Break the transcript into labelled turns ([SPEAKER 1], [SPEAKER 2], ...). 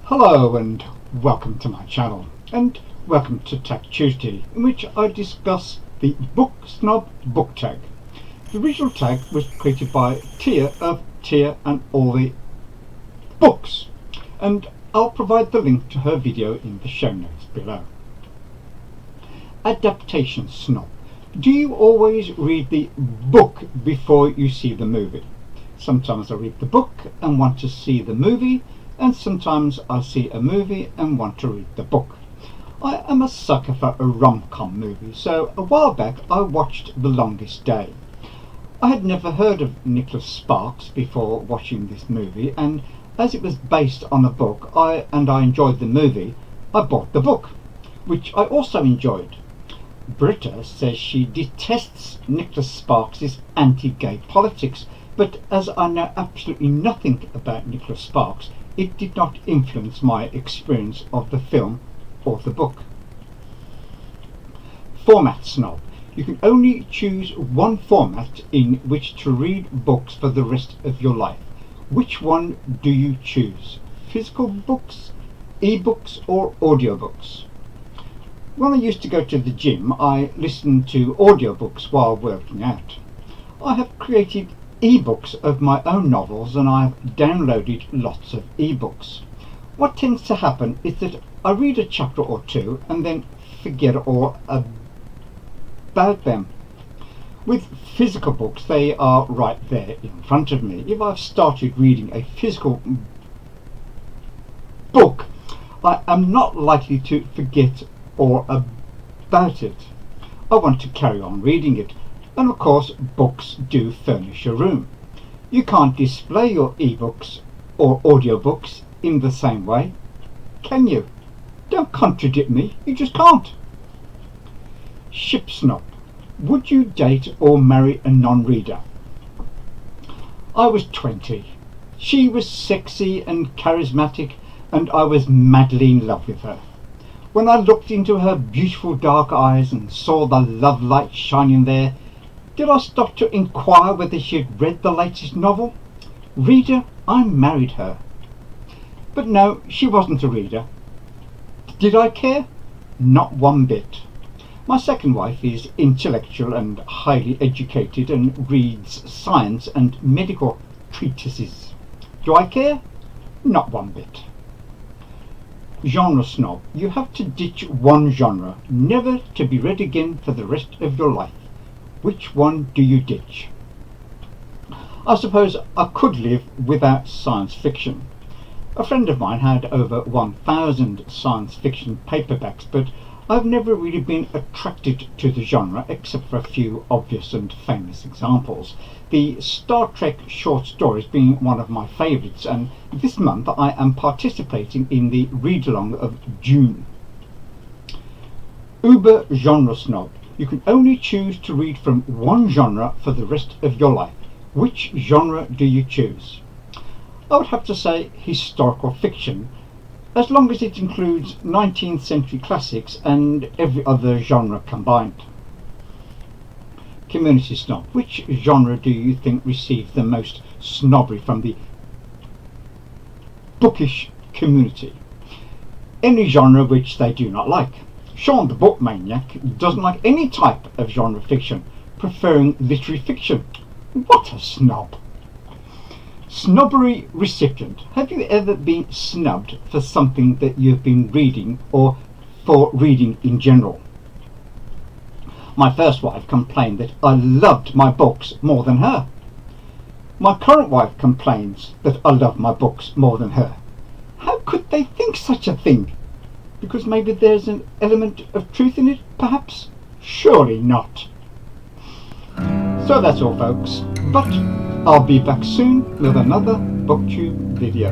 [SPEAKER 1] Hello and welcome to my channel, and welcome to Tag Tuesday, in which I discuss the Book Snob Book Tag. The original tag was created by Tia of Tia and All the Books, and I'll provide the link to her video in the show notes below. Adaptation snob. Do you always read the book before you see the movie? Sometimes I read the book and want to see the movie, and sometimes I see a movie and want to read the book. I am a sucker for a rom-com movie, so a while back I watched The Longest Day. I had never heard of Nicholas Sparks before watching this movie, and as it was based on a book and I enjoyed the movie, I bought the book, which I also enjoyed. Britta says she detests Nicholas Sparks' anti-gay politics, but as I know absolutely nothing about Nicholas Sparks, it did not influence my experience of the film or the book. Format snob. You can only choose one format in which to read books for the rest of your life. Which one do you choose? Physical books, e-books or audiobooks? When I used to go to the gym, I listened to audiobooks while working out. I have created e-books of my own novels, and I've downloaded lots of e-books. What tends to happen is that I read a chapter or two and then forget all about them. With physical books, they are right there in front of me. If I've started reading a physical book, I am not likely to forget all about it. I want to carry on reading it. And of course, books do furnish a room. You can't display your ebooks or audiobooks in the same way, can you? Don't contradict me, you just can't. Ship snob. Would you date or marry a non-reader? I was 20. She was sexy and charismatic, and I was madly in love with her. When I looked into her beautiful dark eyes and saw the love light shining there, did I stop to inquire whether she had read the latest novel? Reader, I married her. But no, she wasn't a reader. Did I care? Not one bit. My second wife is intellectual and highly educated and reads science and medical treatises. Do I care? Not one bit. Genre snob. You have to ditch one genre, never to be read again for the rest of your life. Which one do you ditch? I suppose I could live without science fiction. A friend of mine had over 1,000 science fiction paperbacks, but I've never really been attracted to the genre except for a few obvious and famous examples. The Star Trek short stories being one of my favourites, and this month I am participating in the read-along of Dune. Uber genre snob. You can only choose to read from one genre for the rest of your life. Which genre do you choose? I would have to say historical fiction, as long as it includes 19th century classics and every other genre combined. Community snob. Which genre do you think receives the most snobbery from the bookish community? Any genre which they do not like. Sean the Book Maniac doesn't like any type of genre fiction, preferring literary fiction. What a snob! Snobbery recipient. Have you ever been snubbed for something that you've been reading or for reading in general? My first wife complained that I loved my books more than her. My current wife complains that I love my books more than her. How could they think such a thing? Because maybe there's an element of truth in it, perhaps? Surely not. So that's all, folks, but I'll be back soon with another BookTube video.